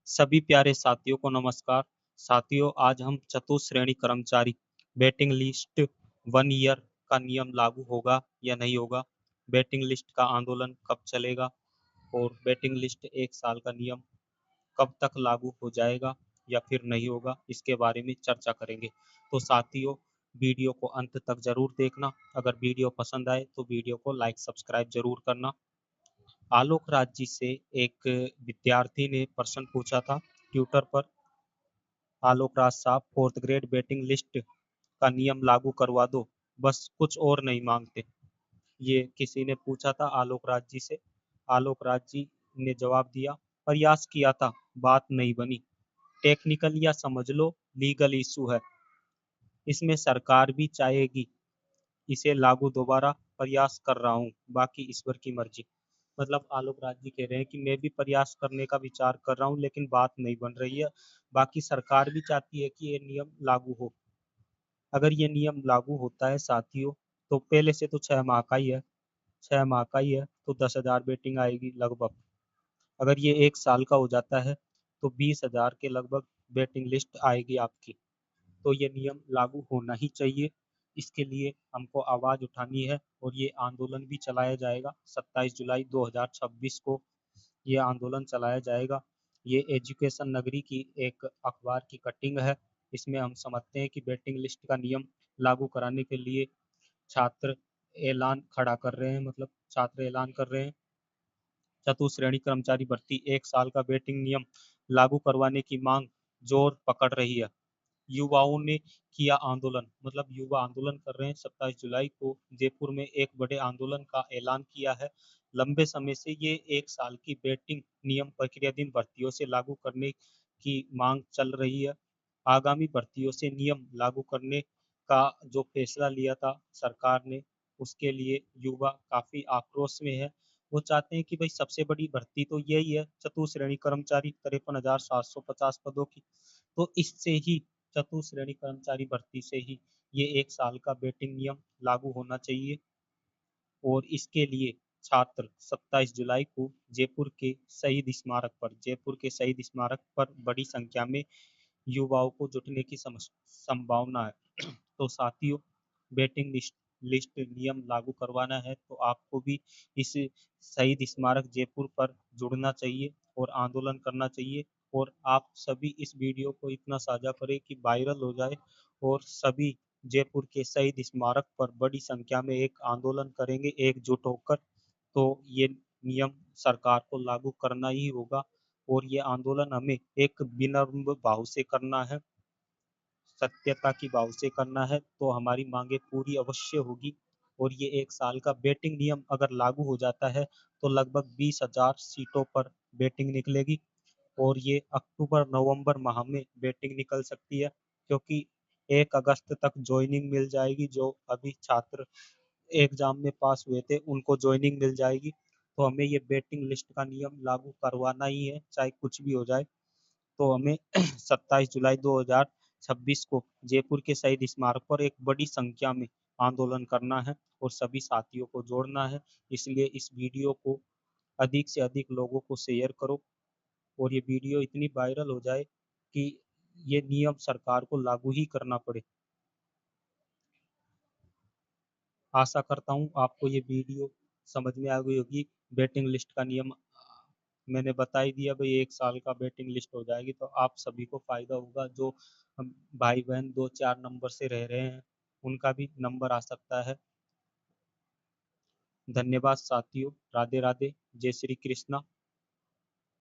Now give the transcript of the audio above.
सभी प्यारे साथियों को नमस्कार। साथियों, आज हम चतुश्रेणी कर्मचारी वेटिंग लिस्ट 1 ईयर का नियम लागू होगा या नहीं होगा, वेटिंग लिस्ट का आंदोलन कब चलेगा और वेटिंग लिस्ट 1 साल का नियम कब तक लागू हो जाएगा या फिर नहीं होगा, इसके बारे में चर्चा करेंगे। तो साथियों, वीडियो को अंत तक जरूर देखना। अगर वीडियो पसंद आए तो वीडियो को लाइक सब्सक्राइब जरूर करना। आलोक राज जी से एक विद्यार्थी ने प्रश्न पूछा था ट्विटर पर। आलोक राज साहब, फोर्थ ग्रेड वेटिंग लिस्ट का नियम लागू करवा दो, बस कुछ और नहीं मांगते। ये किसी ने पूछा था आलोक राज जी से। आलोक राज जी ने जवाब दिया, प्रयास किया था, बात नहीं बनी। टेक्निकल या समझ लो लीगल इशू है, इसमें सरकार भी चाहेगी इसे लागू, दोबारा प्रयास कर रहा हूँ, बाकी ईश्वर की मर्जी। मतलब आलोक राज जी कह रहे हैं कि मैं भी प्रयास करने का विचार कर रहा हूँ लेकिन बात नहीं बन रही है। बाकी सरकार भी चाहती है कि ये नियम लागू हो। अगर ये नियम लागू होता है साथियों, तो पहले से तो 6 माह का ही है। 6 माह का ही है तो 10,000 बेटिंग आएगी लगभग। अगर ये 1 साल का हो जाता है तो 20,000 के लगभग बेटिंग लिस्ट आएगी आपकी। तो ये नियम लागू होना ही चाहिए। इसके लिए हमको आवाज उठानी है और ये आंदोलन भी चलाया जाएगा। 27 जुलाई 2026 को ये आंदोलन चलाया जाएगा। ये एजुकेशन नगरी की एक अखबार की कटिंग है। इसमें हम समझते हैं कि वेटिंग लिस्ट का नियम लागू कराने के लिए छात्र ऐलान खड़ा कर रहे हैं, मतलब छात्र ऐलान कर रहे हैं। चतुश्रेणी कर्मचारी भर्ती 1 साल का वेटिंग नियम लागू करवाने की मांग जोर पकड़ रही है। युवाओं ने किया आंदोलन, मतलब युवा आंदोलन कर रहे हैं। 27 जुलाई को जयपुर में एक बड़े आंदोलन का ऐलान किया है। लंबे समय से ये 1 साल की वेटिंग नियम प्रक्रियाधीन भर्तियों से लागू करने की मांग चल रही है। आगामी भर्तियों से नियम लागू करने का जो फैसला लिया था सरकार ने, उसके लिए युवा काफी आक्रोश में है। वो चाहते हैं कि भाई सबसे बड़ी भर्ती तो यही है, चतुश्रेणी कर्मचारी 53,750 पदों की। तो इससे ही, चतुश्रेणी कर्मचारी भर्ती से ही ये 1 साल का वेटिंग नियम लागू होना चाहिए। और इसके लिए छात्र 27 जुलाई को जयपुर के शहीद स्मारक पर बड़ी संख्या में युवाओं को जुटने की संभावना है। तो साथियों, वेटिंग लिस्ट नियम लागू करवाना है तो आपको भी इस शहीद स्मारक जयपुर पर जुड़ना चाहिए और आंदोलन करना चाहिए। और आप सभी इस वीडियो को इतना साझा करें कि वायरल हो जाए और सभी जयपुर के शहीद स्मारक पर बड़ी संख्या में एक आंदोलन करेंगे एकजुट होकर। तो ये नियम सरकार को लागू करना ही होगा और ये आंदोलन हमें एक विनम्र भाव से करना है, सत्यता की भाव से करना है। तो हमारी मांगे पूरी अवश्य होगी। और ये 1 साल का बेटिंग नियम अगर लागू हो जाता है तो लगभग 20,000 सीटों पर बेटिंग निकलेगी। और ये अक्टूबर नवंबर माह में बेटिंग निकल सकती है, क्योंकि 1 अगस्त तक ज्वाइनिंग मिल जाएगी। जो अभी छात्र एग्जाम में पास हुए थे उनको ज्वाइनिंग मिल जाएगी। तो हमें ये बेटिंग लिस्ट का नियम लागू करवाना ही है, चाहे कुछ भी हो जाए। तो हमें 27 जुलाई 2026 को जयपुर के शहीद स्मारक पर एक बड़ी संख्या में आंदोलन करना है और सभी साथियों को जोड़ना है। इसलिए इस वीडियो को अधिक से अधिक लोगों को शेयर करो और ये वीडियो इतनी वायरल हो जाए कि ये नियम सरकार को लागू ही करना पड़े। आशा करता हूँ आपको ये वीडियो समझ में आ गई होगी। वेटिंग लिस्ट का नियम मैंने बता ही दिया भाई, 1 साल का वेटिंग लिस्ट हो जाएगी तो आप सभी को फायदा होगा। जो हम भाई बहन 2-4 नंबर से रह रहे हैं उनका भी नंबर आ सकता है। धन्यवाद साथियों, राधे राधे, जय श्री कृष्णा।